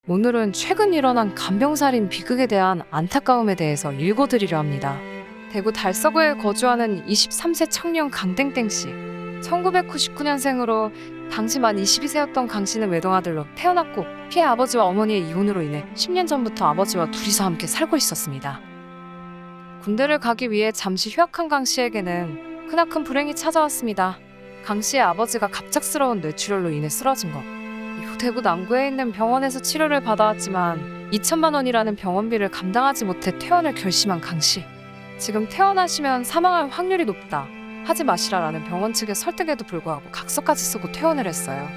오늘은 최근 일어난 간병살인 비극에 대한 안타까움에 대해서 읽어드리려 합니다. 대구 달서구에 거주하는 23세 청년 강땡땡 씨. 1999년생으로 당시 만 22세였던 강 씨는 외동아들로 태어났고 피해 아버지와 어머니의 이혼으로 인해 10년 전부터 아버지와 둘이서 함께 살고 있었습니다. 군대를 가기 위해 잠시 휴학한 강 씨에게는 크나큰 불행이 찾아왔습니다. 강 씨의 아버지가 갑작스러운 뇌출혈로 인해 쓰러진 것. 이후 대구 남구에 있는 병원에서 치료를 받아왔지만 2천만 원이라는 병원비를 감당하지 못해 퇴원을 결심한 강 씨. 지금 퇴원하시면 사망할 확률이 높다. 하지 마시라라는 병원 측의 설득에도 불구하고 각서까지 쓰고 퇴원을 했어요.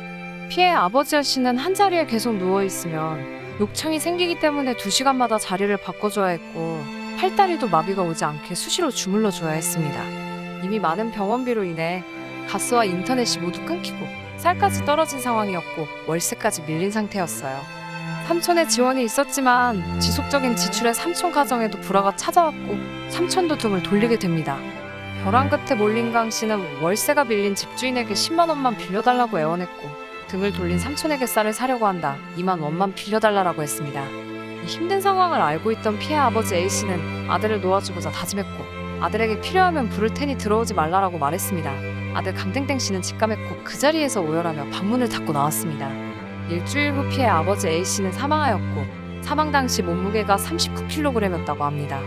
피해 아버지 씨는 한자리에 계속 누워있으면 욕창이 생기기 때문에 2시간마다 자리를 바꿔줘야 했고 팔다리도 마비가 오지 않게 수시로 주물러줘야 했습니다. 이미 많은 병원비로 인해 가스와 인터넷이 모두 끊기고 쌀까지 떨어진 상황이었고 월세까지 밀린 상태였어요. 삼촌의 지원이 있었지만 지속적인 지출에 삼촌 가정에도 불화가 찾아왔고 삼촌도 등을 돌리게 됩니다. 벼랑 끝에 몰린 강 씨는 월세가 밀린 집주인에게 10만 원만 빌려달라고 애원했고 등을 돌린 삼촌에게 쌀을 사려고 한다. 2만 원만 빌려달라고 했습니다. 이 힘든 상황을 알고 있던 피해 아버지 A 씨는 아들을 놓아주고자 다짐했고 아들에게 필요하면 부를 테니 들어오지 말라라고 말했습니다. 아들 강땡땡 씨는 직감했고 그 자리에서 오열하며 방문을 닫고 나왔습니다. 일주일 후 피해 아버지 A 씨는 사망하였고 사망 당시 몸무게가 39kg이었다고 합니다.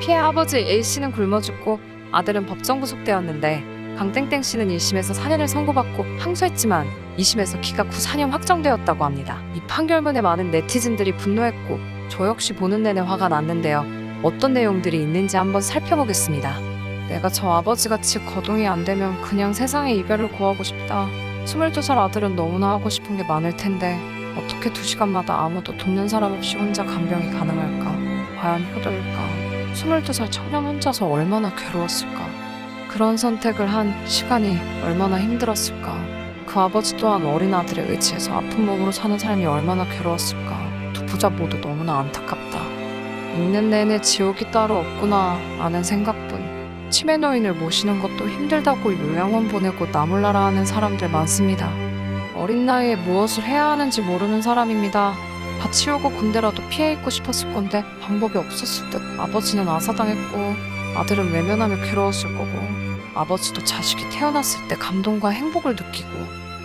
피해 아버지 A 씨는 굶어 죽고 아들은 법정 구속되었는데 강땡땡 씨는 1심에서 4년을 선고받고 항소했지만 2심에서 기각 후 4년 확정되었다고 합니다. 이 판결문에 많은 네티즌들이 분노했고 저 역시 보는 내내 화가 났는데요. 어떤 내용들이 있는지 한번 살펴보겠습니다. 내가 저 아버지같이 거동이 안 되면 그냥 세상에 이별을 고하고 싶다. 22살 아들은 너무나 하고 싶은 게 많을 텐데 어떻게 2시간마다 아무도 돕는 사람 없이 혼자 간병이 가능할까? 과연 효도일까? 22살 청년 혼자서 얼마나 괴로웠을까? 그런 선택을 한 시간이 얼마나 힘들었을까? 그 아버지 또한 어린 아들에 의지해서 아픈 몸으로 사는 삶이 얼마나 괴로웠을까? 두 부자 모두 너무나 안타깝다. 읽는 내내 지옥이 따로 없구나 라는 생각뿐. 치매 노인을 모시는 것도 힘들다고 요양원 보내고 나몰라라 하는 사람들 많습니다. 어린 나이에 무엇을 해야 하는지 모르는 사람입니다. 다 치우고 군대라도 피해 있고 싶었을 건데 방법이 없었을 듯. 아버지는 아사당했고 아들은 외면하며 괴로웠을 거고 아버지도 자식이 태어났을 때 감동과 행복을 느끼고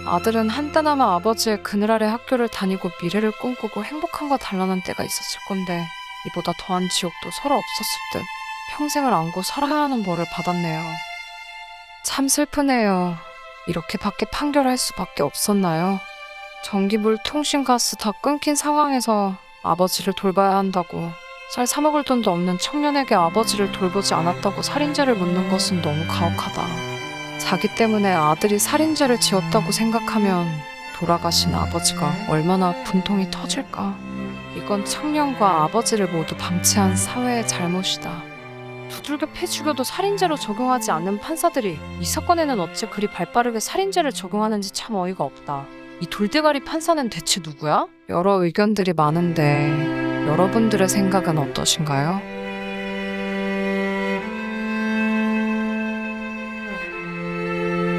아들은 한때나마 아버지의 그늘 아래 학교를 다니고 미래를 꿈꾸고 행복함과 단란한 때가 있었을 건데 이보다 더한 지옥도 서로 없었을 듯. 평생을 안고 살아야 하는 벌을 받았네요. 참 슬프네요. 이렇게밖에 판결할 수밖에 없었나요? 전기, 물, 통신, 가스 다 끊긴 상황에서 아버지를 돌봐야 한다고 쌀 사 먹을 돈도 없는 청년에게 아버지를 돌보지 않았다고 살인죄를 묻는 것은 너무 가혹하다. 자기 때문에 아들이 살인죄를 지었다고 생각하면 돌아가신 아버지가 얼마나 분통이 터질까. 이건 청년과 아버지를 모두 방치한 사회의 잘못이다. 두들겨 패 죽여도 살인죄로 적용하지 않는 판사들이 이 사건에는 어째 그리 발빠르게 살인죄를 적용하는지 참 어이가 없다. 이 돌대가리 판사는 대체 누구야? 여러 의견들이 많은데 여러분들의 생각은 어떠신가요?